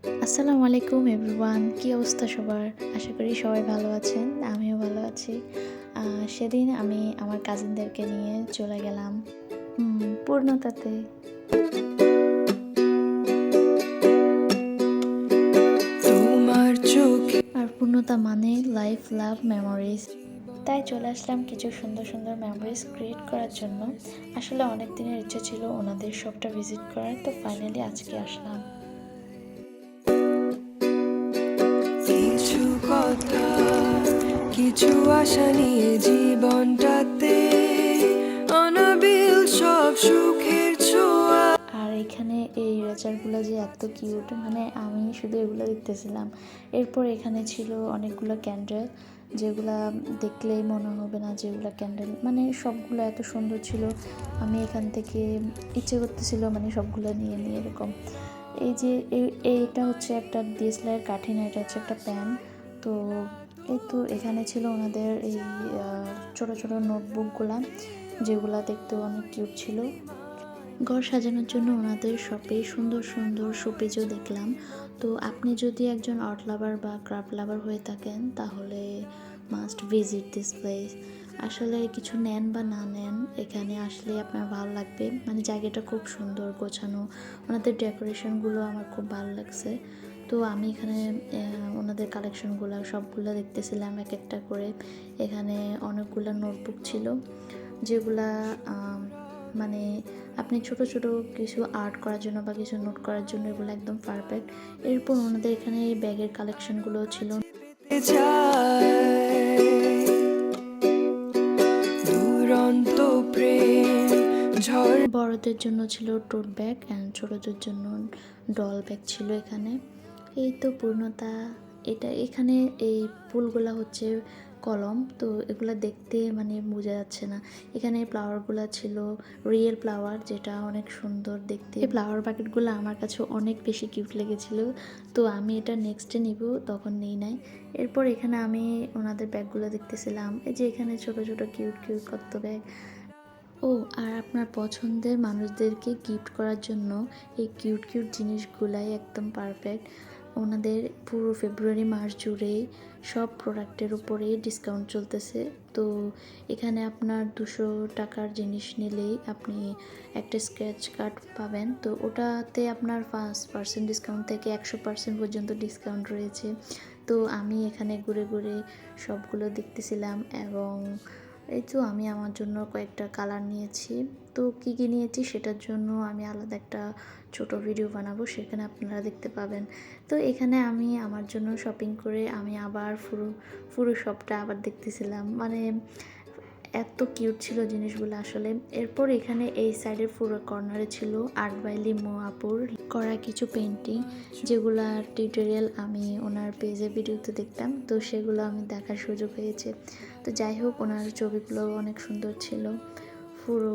আসসালামু আলাইকুম এভরিওয়ান, কি অবস্থা সবার? আশা করি সবাই ভালো আছেন, আমিও ভালো আছি। সেদিন আমি আমার কাজিনদেরকে নিয়ে চলে গেলাম পূর্ণতাতে। তোমার চোখে আর পূর্ণতা মানে লাইফ, লাভ, মেমোরিজ। তাই চলে আসলাম কিছু সুন্দর সুন্দর মেমোরিজ ক্রিয়েট করার জন্য। আসলে অনেক দিনের ইচ্ছে ছিল ওনাদের শপটা ভিজিট করার, তো ফাইনালি আজকে আসলাম। কিছু কথা, কিছু আশা নিয়ে জীবনটাতে অনাবিল সব সুখের ছোঁয়া। আর এখানে এই রেচারগুলো যে এত কিউট, মানে আমি শুধু এগুলো দেখতেছিলাম। এরপর এখানে ছিল অনেকগুলো ক্যান্ডেল, যেগুলা দেখলেই মনে হবে না যেগুলো ক্যান্ডেল, মানে সবগুলো এত সুন্দর ছিল। আমি এখান থেকে ইচ্ছে করতেছিল মানে সবগুলো নিয়ে নিয়ে এরকম। এই যে এইটা হচ্ছে একটা ডিএসএলআর কাঠি না, এটা হচ্ছে একটা প্যান। তো এই তো এখানে ছিল ওনাদের এই ছোট ছোট নোটবুকগুলা, যেগুলা দেখতেও অনেক কিউট ছিল। ঘর সাজানোর জন্য ওনাদের শপে সুন্দর সুন্দর শোপিসও দেখলাম। তো আপনি যদি একজন আর্ট লাভার বা ক্রাফট লাভার হয়ে থাকেন তাহলে মাস্ট ভিজিট দিস প্লেস। আসলে কিছু নেন বা না নেন, এখানে আসলে আপনার ভালো লাগবে। মানে জায়গাটা খুব সুন্দর গোছানো, ওনাদের ডেকোরেশনগুলো আমার খুব ভালো লাগছে। তো আমি এখানে ওনাদের কালেকশনগুলো সবগুলো দেখতেছিলাম এক একটা করে। এখানে অনেকগুলো নোটবুক ছিল, যেগুলা মানে আপনি ছোট ছোট কিছু আর্ট করার জন্য বা কিছু নোট করার জন্য এগুলো একদম পারফেক্ট। এরপর ওনাদের এখানে এই ব্যাগের কালেকশনগুলো ছিল। দুরন্ত প্রেম ঝড়। বড়দের জন্য ছিল টোট ব্যাগ অ্যান্ড ছোটদের জন্য ডল ব্যাগ ছিল এখানে। এই তো পূর্ণতা, এটা এখানে এই ফুলগুলা হচ্ছে কলম, তো এগুলা দেখতে মানে বোঝা যাচ্ছে না। এখানে ফ্লাওয়ারগুলা ছিল রিয়েল ফ্লাওয়ার, যেটা অনেক সুন্দর দেখতে। এই ফ্লাওয়ার বাকেটগুলো আমার কাছে অনেক বেশি কিউট লেগেছিল, তো আমি এটা নেক্সটে নিব, তখন নেই নাই। এরপর এখানে আমি ওনাদের ব্যাগগুলো দেখতেছিলাম। এই যে এখানে ছোট ছোট কিউট কিউট কত ব্যাগ। ও, আর আপনার পছন্দের মানুষদেরকে গিফট করার জন্য এই কিউট কিউট জিনিসগুলাই একদম পারফেক্ট। ওনাদের পুরো ফেব্রুয়ারি মাস জুড়েই সব প্রোডাক্টের উপরেই ডিসকাউন্ট চলতেছে। তো এখানে আপনার 200 টাকার জিনিস নিলেই আপনি একটা স্ক্র্যাচ কার্ড পাবেন, তো ওটাতে আপনার 5% ডিসকাউন্ট থেকে 100% পর্যন্ত ডিসকাউন্ট রয়েছে। তো আমি এখানে ঘুরে ঘুরে সবগুলো দেখতেছিলাম, এবং এই তো আমি আমার জন্য কয়েকটা কালার নিয়েছি। তো কী কী নিয়েছি সেটার জন্য আমি আলাদা একটা ছোট ভিডিও বানাবো, সেখানে আপনারা দেখতে পাবেন। তো এখানে আমি আমার জন্য শপিং করে আমি আবার পুরো শপটা আবার দেখতেছিলাম, মানে এত কিউট ছিল জিনিসগুলো আসলে। এরপর এখানে এই সাইডের পুরো কর্নারে ছিল আর্ট বাই লিমো আপুর করা কিছু পেন্টিং, যেগুলার টিউটোরিয়াল আমি ওনার পেজে ভিডিওতে দেখতাম, তো সেগুলো আমি দেখার সুযোগ হয়েছে। তো যাই হোক, ওনার ছবিগুলো অনেক সুন্দর ছিল। পুরো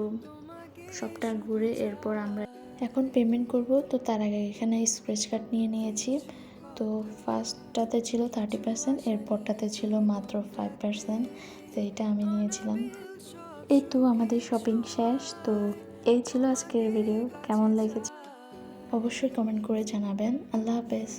সবটা ঘুরে এরপর আমরা এখন পেমেন্ট করব। তো তার আগে এখানে স্ক্র্যাচ কার্ড নিয়ে নিয়েছি। তো ফার্স্টটাতে ছিল 30%, এরপরটাতে ছিল মাত্র 5%, তো এটা আমি নিয়েছিলাম। এই তো আমাদের শপিং শেষ। তো এই ছিল আজকের ভিডিও, কেমন লেগেছে অবশ্যই কমেন্ট করে জানাবেন। আল্লাহ হাফেজ।